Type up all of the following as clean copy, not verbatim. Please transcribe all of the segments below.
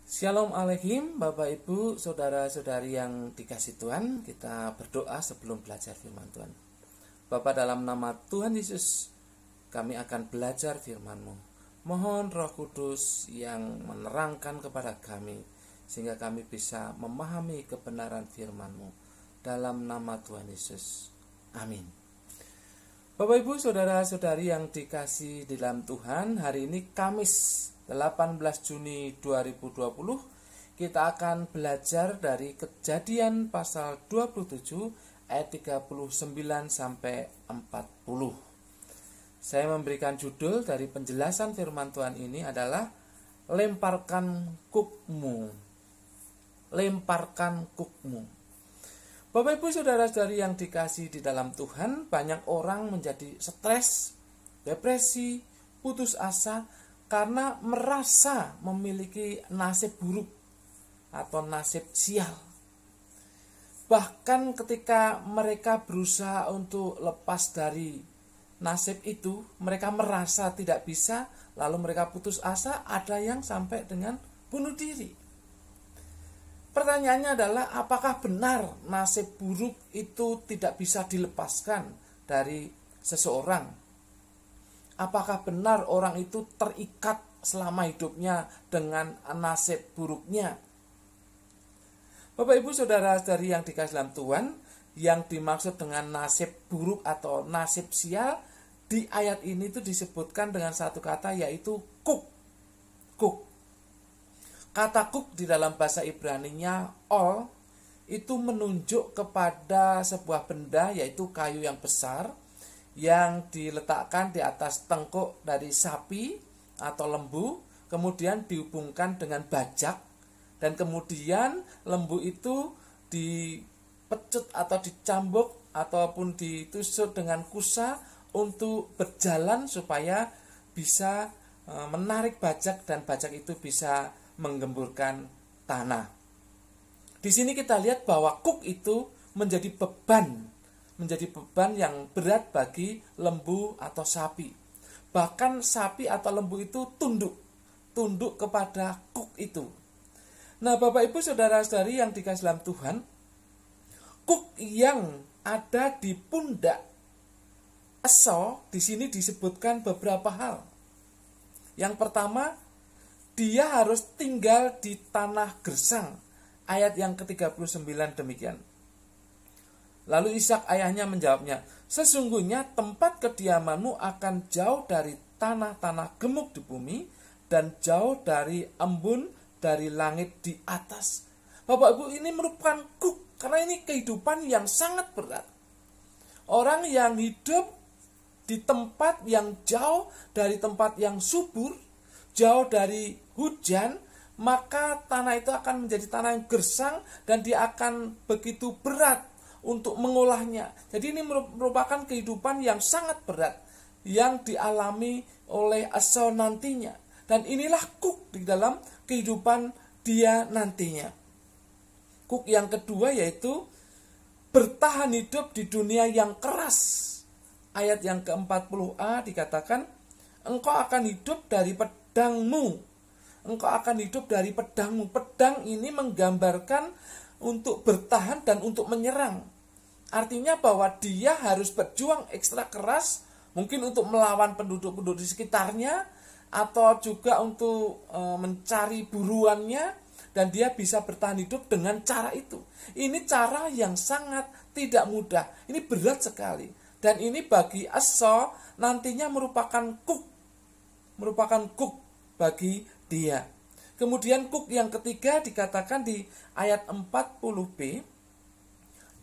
Shalom Alaikum Bapak Ibu Saudara-saudari yang dikasih Tuhan. Kita berdoa sebelum belajar firman Tuhan. Bapa, dalam nama Tuhan Yesus, kami akan belajar firman-Mu. Mohon Roh Kudus yang menerangkan kepada kami, sehingga kami bisa memahami kebenaran firman-Mu. Dalam nama Tuhan Yesus, amin. Bapak Ibu Saudara-saudari yang dikasih di dalam Tuhan, hari ini Kamis 18 Juni 2020, kita akan belajar dari Kejadian pasal 27 ayat 39 sampai 40. Saya memberikan judul dari penjelasan firman Tuhan ini adalah lemparkan kukmu. Lemparkan kukmu. Bapak Ibu Saudara-saudari yang dikasih di dalam Tuhan, banyak orang menjadi stres, depresi, putus asa karena merasa memiliki nasib buruk atau nasib sial. Bahkan ketika mereka berusaha untuk lepas dari nasib itu, mereka merasa tidak bisa, lalu mereka putus asa, ada yang sampai dengan bunuh diri. Pertanyaannya adalah, apakah benar nasib buruk itu tidak bisa dilepaskan dari seseorang? Apakah benar orang itu terikat selama hidupnya dengan nasib buruknya? Bapak Ibu Saudara-saudari yang dikasih dalam Tuhan, yang dimaksud dengan nasib buruk atau nasib sial di ayat ini itu disebutkan dengan satu kata, yaitu kuk. Kuk. Kata kuk di dalam bahasa Ibraninya ol itu menunjuk kepada sebuah benda, yaitu kayu yang besar yang diletakkan di atas tengkuk dari sapi atau lembu, kemudian dihubungkan dengan bajak, dan kemudian lembu itu dipecut atau dicambuk ataupun ditusuk dengan kusa untuk berjalan supaya bisa menarik bajak dan bajak itu bisa menggemburkan tanah. Di sini kita lihat bahwa kuk itu menjadi beban yang berat bagi lembu atau sapi. Bahkan sapi atau lembu itu tunduk kepada kuk itu. Nah, Bapak Ibu Saudara-saudari yang dikasih dalam Tuhan, kuk yang ada di pundak Esau di sini disebutkan beberapa hal. Yang pertama, dia harus tinggal di tanah gersang. Ayat yang ke-39 demikian. Lalu Ishak ayahnya menjawabnya, sesungguhnya tempat kediamanmu akan jauh dari tanah-tanah gemuk di bumi dan jauh dari embun dari langit di atas. Bapak Ibu, ini merupakan kuk, karena ini kehidupan yang sangat berat. Orang yang hidup di tempat yang jauh dari tempat yang subur, jauh dari hujan, maka tanah itu akan menjadi tanah yang gersang dan dia akan begitu berat untuk mengolahnya. Jadi ini merupakan kehidupan yang sangat berat yang dialami oleh Esau nantinya. Dan inilah kuk di dalam kehidupan dia nantinya. Kuk yang kedua yaitu bertahan hidup di dunia yang keras. Ayat yang ke-40a dikatakan, engkau akan hidup dari pedangmu. Engkau akan hidup dari pedangmu. Pedang ini menggambarkan untuk bertahan dan untuk menyerang. Artinya bahwa dia harus berjuang ekstra keras, mungkin untuk melawan penduduk-penduduk di sekitarnya, atau juga untuk mencari buruannya, dan dia bisa bertahan hidup dengan cara itu. Ini cara yang sangat tidak mudah. Ini berat sekali. Dan ini bagi Esau nantinya merupakan kuk bagi dia. Kemudian kuk yang ketiga dikatakan di ayat 40b,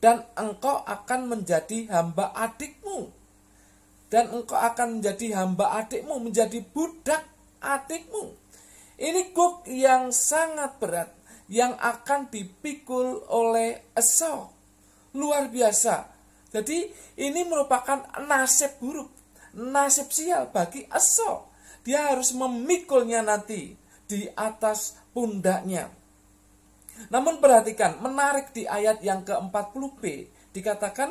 dan engkau akan menjadi hamba adikmu. Dan engkau akan menjadi hamba adikmu, menjadi budak adikmu. Ini kuk yang sangat berat, yang akan dipikul oleh Esau. Luar biasa. Jadi ini merupakan nasib buruk, nasib sial bagi Esau. Dia harus memikulnya nanti di atas pundaknya. Namun perhatikan, menarik di ayat yang ke-40b dikatakan,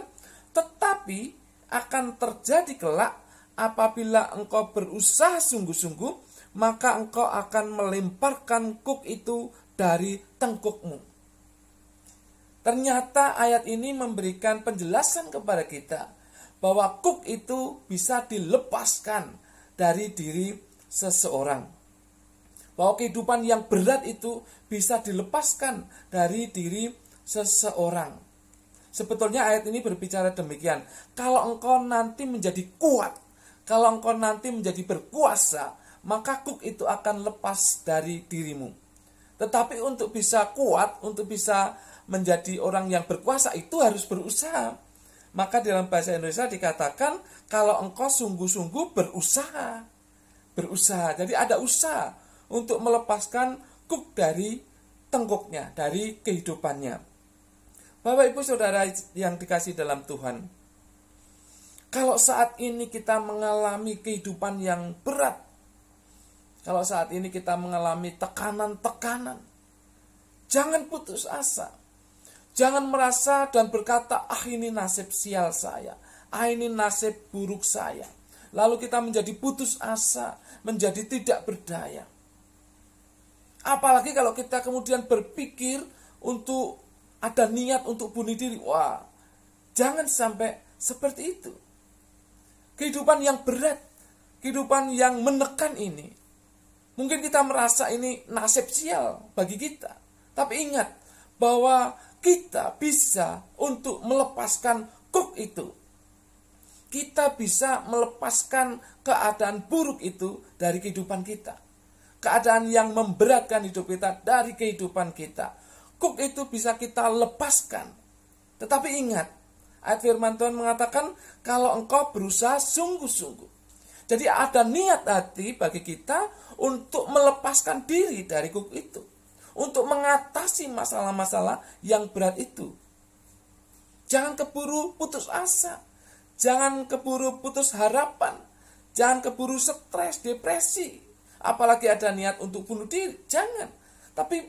tetapi akan terjadi kelak apabila engkau berusaha sungguh-sungguh, maka engkau akan melemparkan kuk itu dari tengkukmu. Ternyata ayat ini memberikan penjelasan kepada kita bahwa kuk itu bisa dilepaskan dari diri seseorang. Bahwa kehidupan yang berat itu bisa dilepaskan dari diri seseorang. Sebetulnya ayat ini berbicara demikian. Kalau engkau nanti menjadi kuat, kalau engkau nanti menjadi berkuasa, maka kuk itu akan lepas dari dirimu. Tetapi untuk bisa kuat, untuk bisa menjadi orang yang berkuasa, itu harus berusaha. Maka dalam bahasa Indonesia dikatakan, kalau engkau sungguh-sungguh berusaha. Berusaha, jadi ada usaha untuk melepaskan kuk dari tengkuknya, dari kehidupannya. Bapak Ibu Saudara yang dikasih dalam Tuhan, kalau saat ini kita mengalami kehidupan yang berat, kalau saat ini kita mengalami tekanan-tekanan, jangan putus asa. Jangan merasa dan berkata, ini nasib sial saya, ini nasib buruk saya. Lalu kita menjadi putus asa, menjadi tidak berdaya. Apalagi kalau kita kemudian berpikir untuk ada niat untuk bunuh diri. Wah, jangan sampai seperti itu. Kehidupan yang berat, kehidupan yang menekan ini, mungkin kita merasa ini nasib sial bagi kita. Tapi ingat bahwa kita bisa untuk melepaskan kuk itu. Kita bisa melepaskan keadaan buruk itu dari kehidupan kita. Keadaan yang memberatkan hidup kita dari kehidupan kita. Kuk itu bisa kita lepaskan. Tetapi ingat, ayat firman Tuhan mengatakan, kalau engkau berusaha sungguh-sungguh. Jadi ada niat hati bagi kita untuk melepaskan diri dari kuk itu. Untuk mengatasi masalah-masalah yang berat itu. Jangan keburu putus asa. Jangan keburu putus harapan. Jangan keburu stres, depresi. Apalagi ada niat untuk bunuh diri. Jangan. Tapi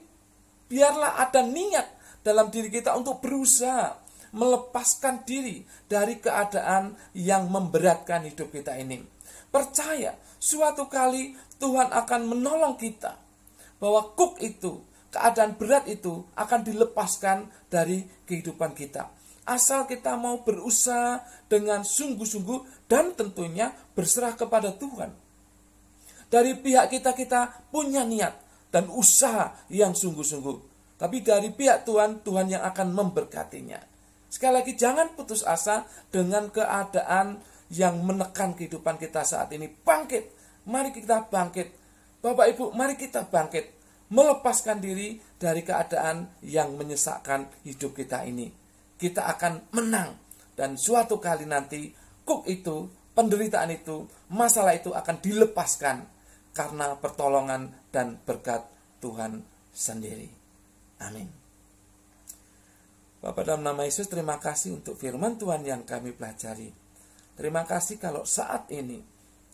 biarlah ada niat dalam diri kita untuk berusaha melepaskan diri dari keadaan yang memberatkan hidup kita ini. Percaya, suatu kali Tuhan akan menolong kita. Bahwa kuk itu, keadaan berat itu akan dilepaskan dari kehidupan kita. Asal kita mau berusaha dengan sungguh-sungguh dan tentunya berserah kepada Tuhan. Dari pihak kita punya niat dan usaha yang sungguh-sungguh. Tapi dari pihak Tuhan, Tuhan yang akan memberkatinya. Sekali lagi, jangan putus asa dengan keadaan yang menekan kehidupan kita saat ini. Bangkit, mari kita bangkit. Bapak Ibu, mari kita bangkit. Melepaskan diri dari keadaan yang menyesakkan hidup kita ini. Kita akan menang. Dan suatu kali nanti, kuk itu, penderitaan itu, masalah itu akan dilepaskan. Karena pertolongan dan berkat Tuhan sendiri. Amin. Bapak dalam nama Yesus, terima kasih untuk firman Tuhan yang kami pelajari. Terima kasih kalau saat ini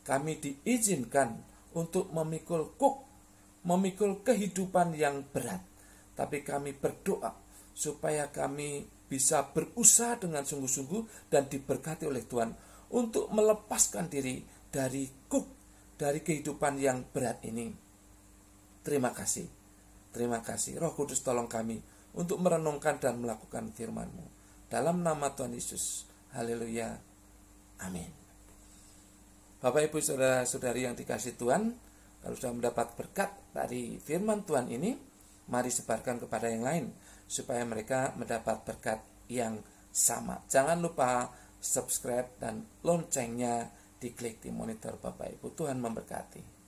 kami diizinkan untuk memikul kuk, memikul kehidupan yang berat. Tapi kami berdoa supaya kami bisa berusaha dengan sungguh-sungguh dan diberkati oleh Tuhan untuk melepaskan diri dari kuk, dari kehidupan yang berat ini. Terima kasih. Terima kasih. Roh Kudus tolong kami untuk merenungkan dan melakukan firman-Mu. Dalam nama Tuhan Yesus. Haleluya. Amin. Bapak Ibu Saudara-saudari yang dikasihi Tuhan, kalau sudah mendapat berkat dari firman Tuhan ini, mari sebarkan kepada yang lain supaya mereka mendapat berkat yang sama. Jangan lupa subscribe dan loncengnya diklik di monitor Bapak Ibu. Tuhan memberkati.